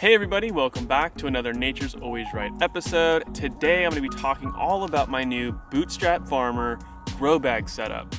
Hey everybody, welcome back to another Nature's Always Right episode. Today I'm going to be talking all about my new Bootstrap Farmer grow bag setup.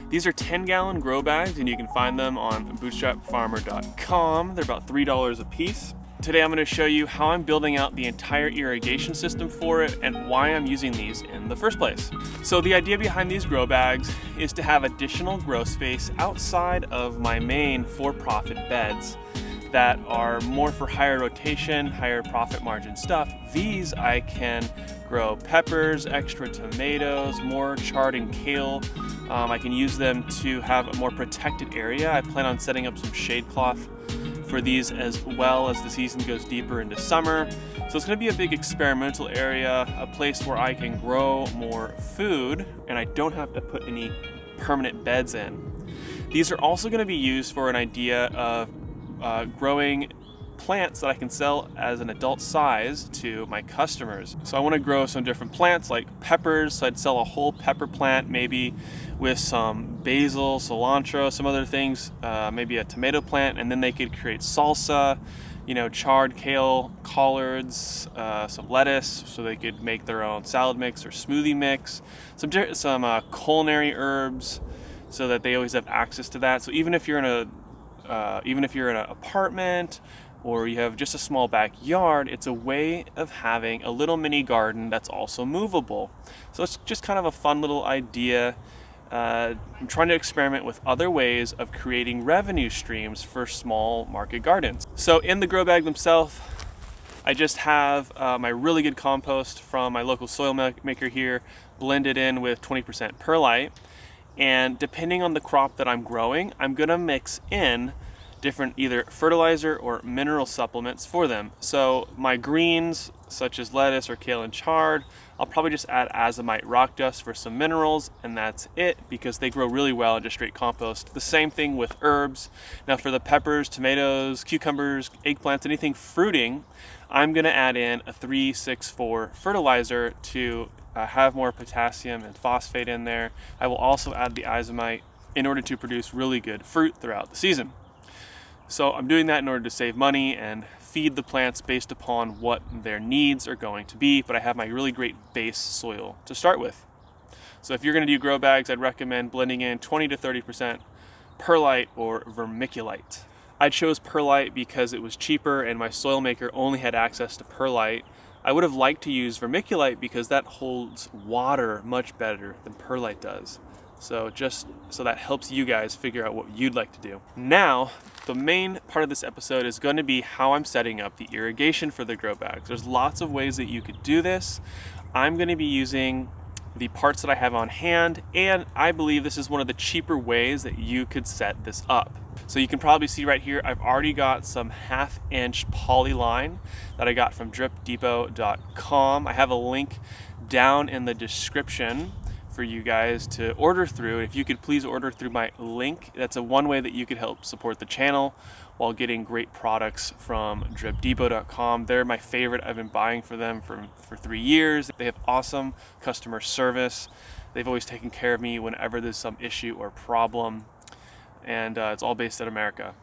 These are 10-gallon grow bags and you can find them on bootstrapfarmer.com. They're about $3 a piece. Today I'm going to show you how I'm building out the entire irrigation system for it and why I'm using these in the first place. So the idea behind these grow bags is to have additional grow space outside of my main for-profit beds that are more for higher rotation, higher profit margin stuff. These I can grow peppers, extra tomatoes, more chard and kale. I can use them to have a more protected area. I plan on setting up some shade cloth for these as well as the season goes deeper into summer. So it's going to be a big experimental area, a place where I can grow more food and I don't have to put any permanent beds in. These are also going to be used for an idea of growing plants that I can sell as an adult size to my customers. So I want to grow some different plants like peppers, so I'd sell a whole pepper plant maybe with some basil, cilantro, some other things, maybe a tomato plant, and then they could create salsa, chard, kale, collards, some lettuce, so they could make their own salad mix or smoothie mix, some culinary herbs so that they always have access to that. So even if you're in an apartment or you have just a small backyard, it's a way of having a little mini garden that's also movable. So it's just kind of a fun little idea. I'm trying to experiment with other ways of creating revenue streams for small market gardens. So in the grow bag themselves, I just have my really good compost from my local soil maker here, blended in with 20% perlite. And depending on the crop that I'm growing, I'm gonna mix in different either fertilizer or mineral supplements for them. So my greens, such as lettuce or kale and chard, I'll probably just add azomite rock dust for some minerals, and that's it, because they grow really well in just straight compost. The same thing with herbs. Now for the peppers, tomatoes, cucumbers, eggplants, anything fruiting, I'm gonna add in a 3-6-4 fertilizer to have more potassium and phosphate in there. I will also add the azomite in order to produce really good fruit throughout the season. So I'm doing that in order to save money and feed the plants based upon what their needs are going to be, but I have my really great base soil to start with. So if you're gonna do grow bags, I'd recommend blending in 20 to 30% perlite or vermiculite. I chose perlite because it was cheaper and my soil maker only had access to perlite. I would have liked to use vermiculite because that holds water much better than perlite does. So that helps you guys figure out what you'd like to do. Now, the main part of this episode is going to be how I'm setting up the irrigation for the grow bags. There's lots of ways that you could do this. I'm going to be using the parts that I have on hand, and I believe this is one of the cheaper ways that you could set this up. So you can probably see right here, I've already got some 1/2-inch poly line that I got from dripdepot.com. I have a link down in the description for you guys to order through. If you could please order through my link, that's one way that you could help support the channel while getting great products from dripdepot.com. They're my favorite. I've been buying for them for 3 years. They have awesome customer service. They've always taken care of me whenever there's some issue or problem, and it's all based in America.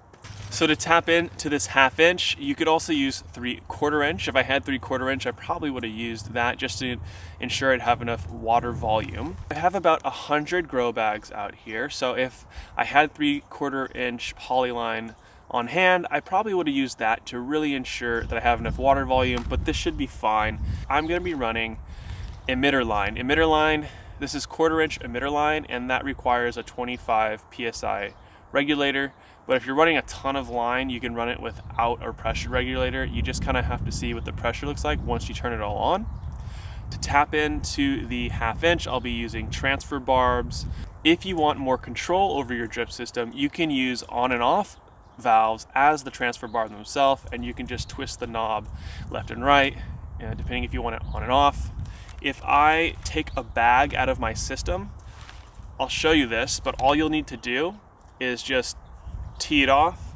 So to tap into this 1/2-inch, you could also use 3/4 inch. If I had 3/4 inch, I probably would have used that just to ensure I'd have enough water volume. I have about 100 grow bags out here. So if I had 3/4 inch polyline on hand, I probably would have used that to really ensure that I have enough water volume, but this should be fine. I'm gonna be running emitter line. Emitter line, this is 1/4 inch emitter line, and that requires a 25 PSI regulator. But if you're running a ton of line, you can run it without a pressure regulator. You just kind of have to see what the pressure looks like once you turn it all on. To tap into the 1/2-inch, I'll be using transfer barbs. If you want more control over your drip system, you can use on and off valves as the transfer bar themselves, and you can just twist the knob left and right, depending if you want it on and off. If I take a bag out of my system, I'll show you this, but all you'll need to do is just tee it off,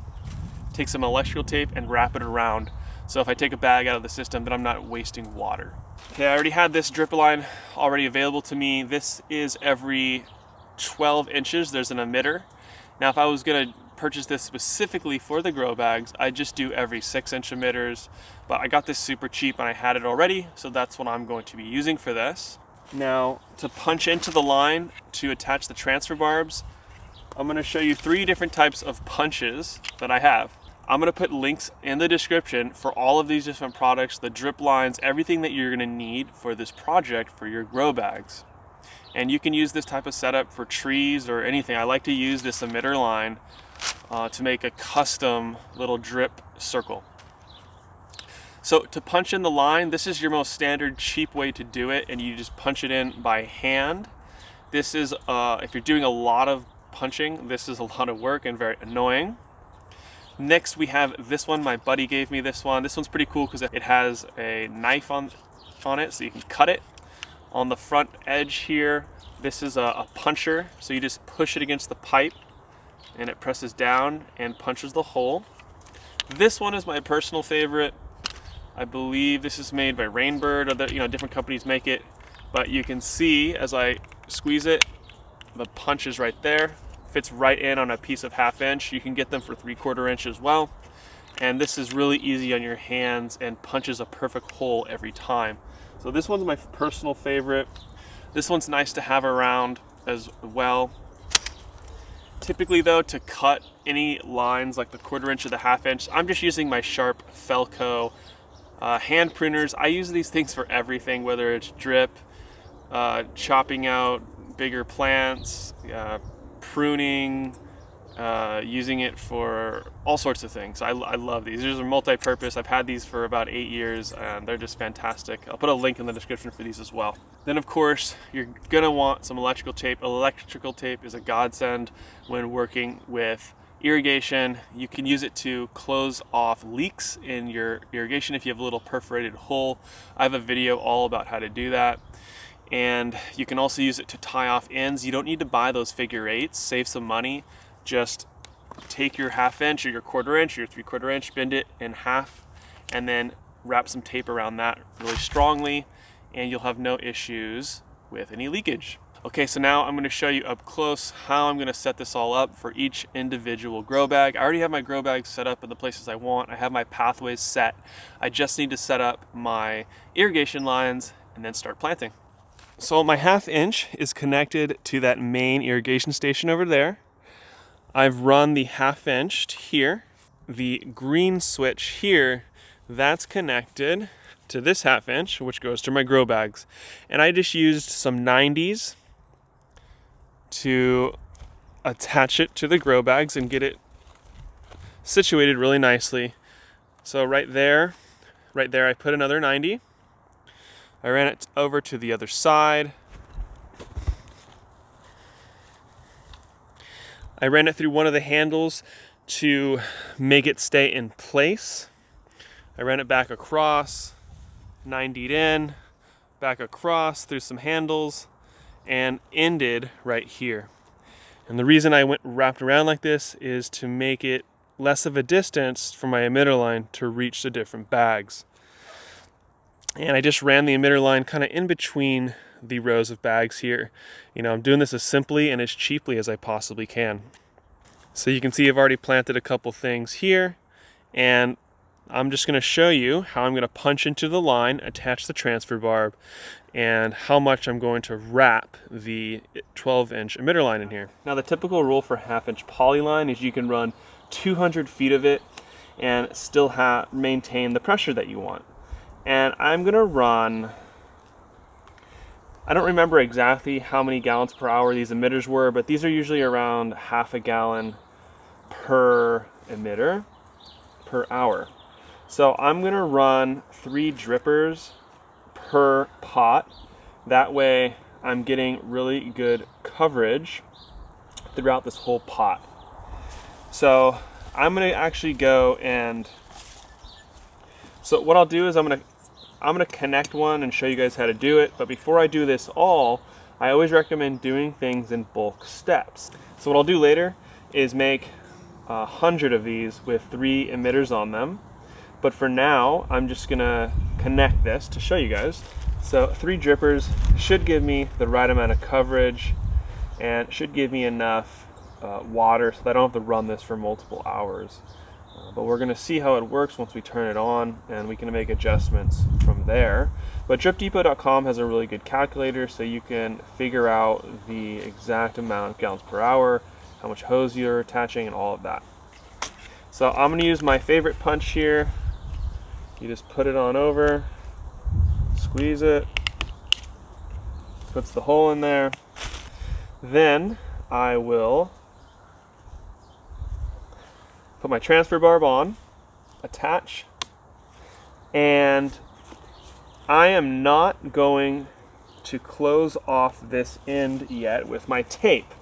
take some electrical tape and wrap it around. So if I take a bag out of the system, then I'm not wasting water. Okay, I already had this drip line already available to me. This is every 12 inches, there's an emitter. Now if I was gonna purchased this specifically for the grow bags. I just do every 6-inch emitters, but I got this super cheap and I had it already, so that's what I'm going to be using for this. Now, to punch into the line to attach the transfer barbs, I'm going to show you 3 different types of punches that I have. I'm going to put links in the description for all of these different products, the drip lines, everything that you're going to need for this project for your grow bags. And you can use this type of setup for trees or anything. I like to use this emitter line to make a custom little drip circle. So to punch in the line, this is your most standard cheap way to do it, and you just punch it in by hand. This is, if you're doing a lot of punching, this is a lot of work and very annoying. Next we have this one. My buddy gave me this one. This one's pretty cool because it has a knife on it, so you can cut it. On the front edge here, this is a puncher, so you just push it against the pipe and it presses down and punches the hole. This one is my personal favorite. I believe this is made by Rainbird, or different companies make it, but you can see as I squeeze it, the punch is right there. Fits right in on a piece of 1/2 inch. You can get them for 3/4 inch as well. And this is really easy on your hands and punches a perfect hole every time. So this one's my personal favorite. This one's nice to have around as well. Typically though, to cut any lines like the 1/4 inch or the 1/2 inch, I'm just using my sharp Felco hand pruners. I use these things for everything, whether it's drip, chopping out bigger plants, pruning, using it for all sorts of things. I love these. These are multi-purpose. I've had these for about 8 years and they're just fantastic. I'll put a link in the description for these as well. Then of course, you're gonna want some electrical tape. Electrical tape is a godsend when working with irrigation. You can use it to close off leaks in your irrigation if you have a little perforated hole. I have a video all about how to do that. And you can also use it to tie off ends. You don't need to buy those figure 8s, save some money. Just take your 1/2 inch or your 1/4 inch or your 3/4 inch, bend it in half, and then wrap some tape around that really strongly, and you'll have no issues with any leakage. Okay, so now I'm gonna show you up close how I'm gonna set this all up for each individual grow bag. I already have my grow bags set up in the places I want. I have my pathways set. I just need to set up my irrigation lines and then start planting. So my 1/2 inch is connected to that main irrigation station over there. I've run the 1/2 inch here. The green switch here, that's connected to this 1/2 inch, which goes to my grow bags. And I just used some 90s to attach it to the grow bags and get it situated really nicely. So right there I put another 90. I ran it over to the other side. I ran it through one of the handles to make it stay in place. I ran it back across, 90'd in, back across through some handles, and ended right here. And the reason I wrapped around like this is to make it less of a distance for my emitter line to reach the different bags. And I just ran the emitter line kind of in between the rows of bags here. I'm doing this as simply and as cheaply as I possibly can. So you can see I've already planted a couple things here, and I'm just going to show you how I'm going to punch into the line, attach the transfer barb, and how much I'm going to wrap the 12-inch emitter line in here. Now the typical rule for 1/2 inch poly line is you can run 200 feet of it and still maintain the pressure that you want. And I'm gonna run, I don't remember exactly how many gallons per hour these emitters were, but these are usually around 1/2 gallon per emitter per hour. So I'm gonna run 3 drippers per pot. That way I'm getting really good coverage throughout this whole pot. So I'm gonna actually go and, so what I'll do is I'm gonna connect one and show you guys how to do it. But before I do this all, I always recommend doing things in bulk steps. So what I'll do later is make 100 of these with 3 emitters on them. But for now, I'm just gonna connect this to show you guys. So 3 drippers should give me the right amount of coverage and should give me enough water so that I don't have to run this for multiple hours. But we're going to see how it works once we turn it on, and we can make adjustments from there. But dripdepot.com has a really good calculator, so you can figure out the exact amount of gallons per hour, how much hose you're attaching, and all of that. So I'm going to use my favorite punch here. You just put it on over, squeeze it, puts the hole in there. Then I will put my transfer barb on, attach, and I am not going to close off this end yet with my tape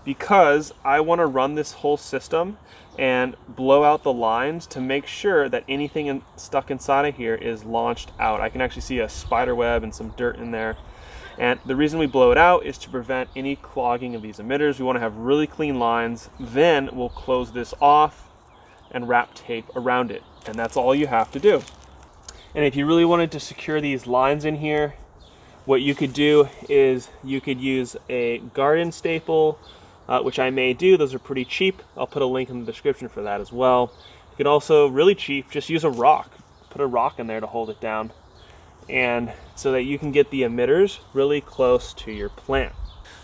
because I want to run this whole system and blow out the lines to make sure that anything stuck inside of here is launched out. I can actually see a spider web and some dirt in there. And the reason we blow it out is to prevent any clogging of these emitters. We want to have really clean lines. Then we'll close this off and wrap tape around it. And that's all you have to do. And if you really wanted to secure these lines in here, what you could do is you could use a garden staple, which I may do. Those are pretty cheap. I'll put a link in the description for that as well. You could also, really cheap, just use a rock. Put a rock in there to hold it down, and so that you can get the emitters really close to your plant.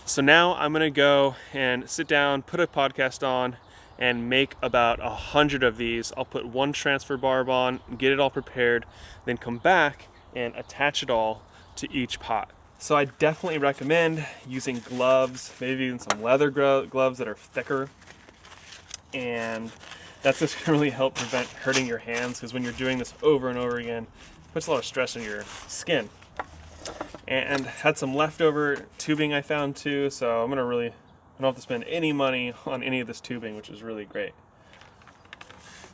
So now I'm gonna go and sit down, put a podcast on, and make about 100 of these. I'll put one transfer barb on, get it all prepared, then come back and attach it all to each pot. So I definitely recommend using gloves, maybe even some leather gloves that are thicker. And that's just gonna really help prevent hurting your hands, because when you're doing this over and over again, it puts a lot of stress on your skin. And had some leftover tubing I found too, so I don't have to spend any money on any of this tubing, which is really great.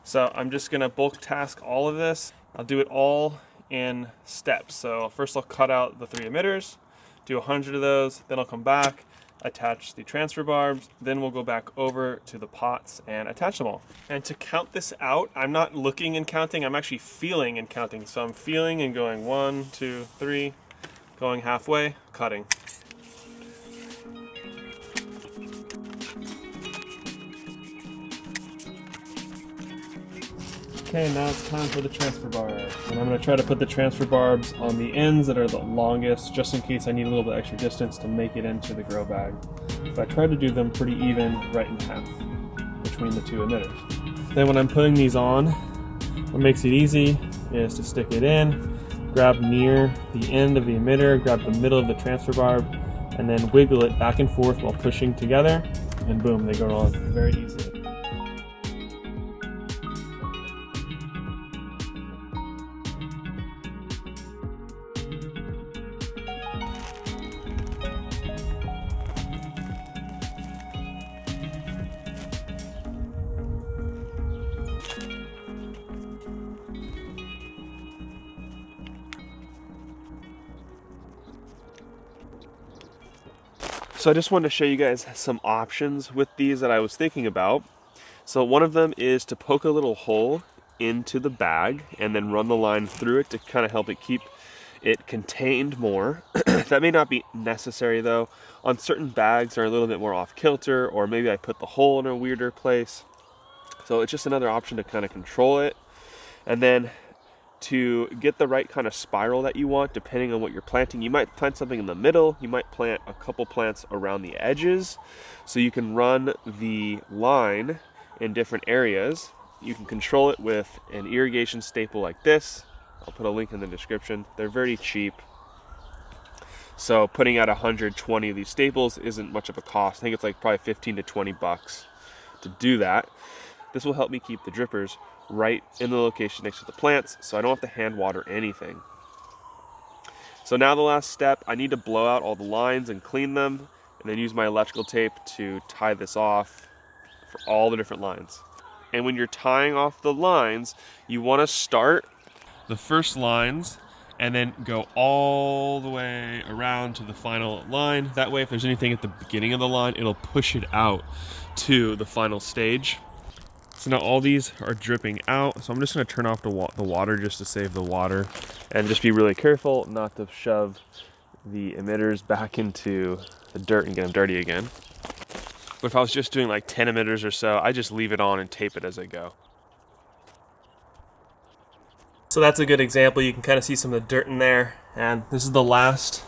So I'm just gonna bulk task all of this. I'll do it all in steps. So first I'll cut out the 3 emitters, do 100 of those, then I'll come back, attach the transfer barbs, then we'll go back over to the pots and attach them all. And to count this out, I'm not looking and counting, I'm actually feeling and counting. So I'm feeling and going 1, 2, 3, going halfway, cutting. Okay, now it's time for the transfer barbs. And I'm going to try to put the transfer barbs on the ends that are the longest, just in case I need a little bit extra distance to make it into the grow bag. But I try to do them pretty even, right in half, between the 2 emitters. Then when I'm putting these on, what makes it easy is to stick it in, grab near the end of the emitter, grab the middle of the transfer barb, and then wiggle it back and forth while pushing together, and boom, they go on very easily. So I just wanted to show you guys some options with these that I was thinking about. So one of them is to poke a little hole into the bag and then run the line through it to kind of help it keep it contained more. That may not be necessary though. On certain bags are a little bit more off kilter, or maybe I put the hole in a weirder place. So it's just another option to kind of control it. And then to get the right kind of spiral that you want, depending on what you're planting. You might plant something in the middle, you might plant a couple plants around the edges, so you can run the line in different areas. You can control it with an irrigation staple like this. I'll put a link in the description. They're very cheap. So putting out 120 of these staples isn't much of a cost. I think it's like probably 15 to 20 bucks to do that. This will help me keep the drippers right in the location next to the plants, so I don't have to hand water anything. So now the last step, I need to blow out all the lines and clean them, and then use my electrical tape to tie this off for all the different lines. And when you're tying off the lines, you want to start the first lines and then go all the way around to the final line. That way, if there's anything at the beginning of the line, it'll push it out to the final stage. So now all these are dripping out, so I'm just going to turn off the water just to save the water, and just be really careful not to shove the emitters back into the dirt and get them dirty again. But if I was just doing like 10 emitters or so, I just leave it on and tape it as I go. So that's a good example. You can kind of see some of the dirt in there. And this is the last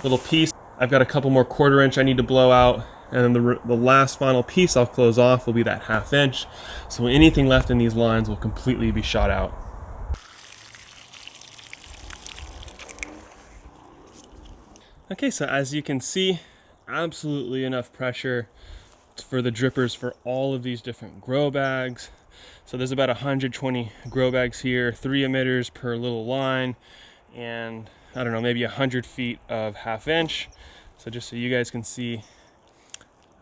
little piece. I've got a couple more 1/4 inch I need to blow out. And then the last final piece I'll close off will be that 1/2 inch. So anything left in these lines will completely be shot out. Okay, so as you can see, absolutely enough pressure for the drippers for all of these different grow bags. So there's about 120 grow bags here, 3 emitters per little line, and I don't know, maybe 100 feet of 1/2 inch. So just so you guys can see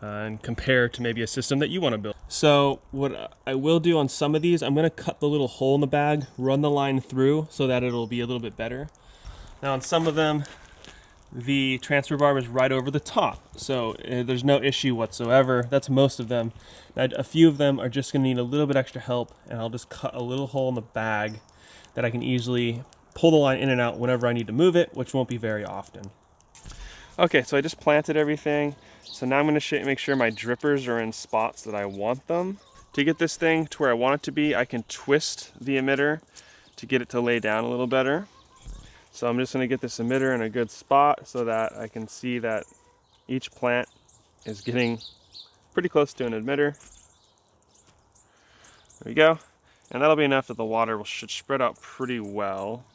and compare to maybe a system that you want to build. So what I will do on some of these, I'm going to cut the little hole in the bag, run the line through so that it'll be a little bit better. Now on some of them, the transfer bar is right over the top, so there's no issue whatsoever. That's most of them. Now, a few of them are just going to need a little bit extra help, and I'll just cut a little hole in the bag that I can easily pull the line in and out whenever I need to move it, which won't be very often. Okay, so I just planted everything. So now I'm going to make sure my drippers are in spots that I want them. To get this thing to where I want it to be, I can twist the emitter to get it to lay down a little better. So I'm just going to get this emitter in a good spot so that I can see that each plant is getting pretty close to an emitter. There we go. And that'll be enough that the water should spread out pretty well.